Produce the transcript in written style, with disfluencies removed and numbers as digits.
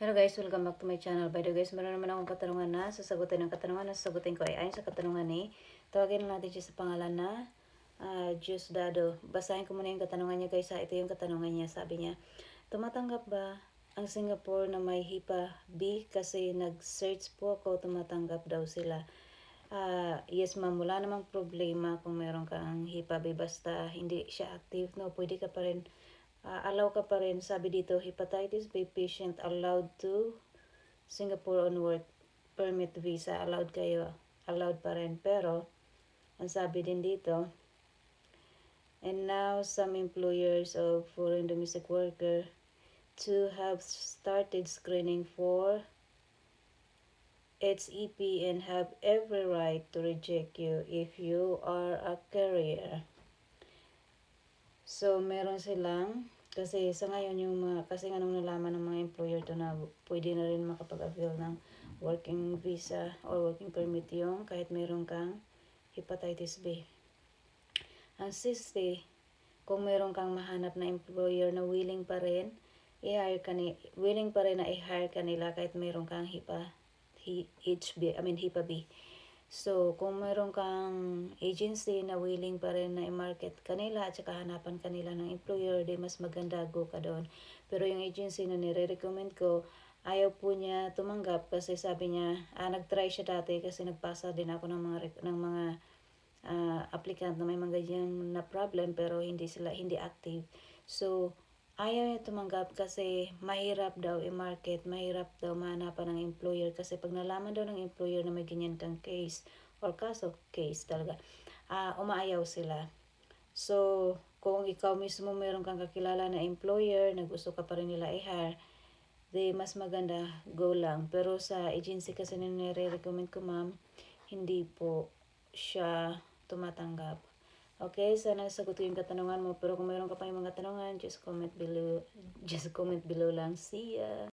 Hello guys, welcome back to my channel. By the way guys, meron naman akong katanungan na sasagutin. Ang katanungan na sasagutin ko ay ayon sa katanungan ni, tawagin natin siya sa pangalan na Diosdado. Basahin ko muna yung katanungan niya guys. Ito yung katanungan niya. Sabi niya, tumatanggap ba ang Singapore na may HIPAA B? Kasi nag-search po ako, tumatanggap daw sila. Yes ma'am, wala namang problema kung meron kang HIPAA B basta hindi siya active. No, pwede ka pa rin allow ka pa rin, sabi dito, hepatitis B patient allowed to Singapore on work permit visa, allowed kayo, allowed pa rin. Pero, ang sabi din dito, and now some employers of foreign domestic worker to have started screening for HEP and have every right to reject you if you are a carrier. So, meron silang, kasi sa ngayon yung kasi nga nung nalaman ng mga employer to na pwede na rin makapag-avail ng working visa or working permit yung kahit meron kang hepatitis B. Ang 60, kung meron kang mahanap na employer na willing pa rin na i-hire kanila kahit meron kang HIPAA B. So, kung meron kang agency na willing pa rin na i-market kanila at saka hanapan kanila ng employer, di mas maganda go ka doon. Pero yung agency na nire-recommend ko, ayaw po niya tumanggap kasi sabi niya, nag-try siya dati kasi nagpasa din ako ng mga applicant na may mga ganyan na problem pero hindi active. So, ayaw niya tumanggap kasi mahirap daw i-market, mahirap daw mahanapan ng employer kasi pag nalaman daw ng employer na may ganyan kang case or case talaga, umaayaw sila. So, kung ikaw mismo meron kang kakilala na employer na gusto ka pa rin nila i-hire, di mas maganda go lang. Pero sa agency kasi na nire-recommend ko ma'am, hindi po siya tumatanggap. Okay, sana sagot ko yung katanungan mo. Pero kung mayroon ka pa yung mga tanungan, just comment below lang. See ya!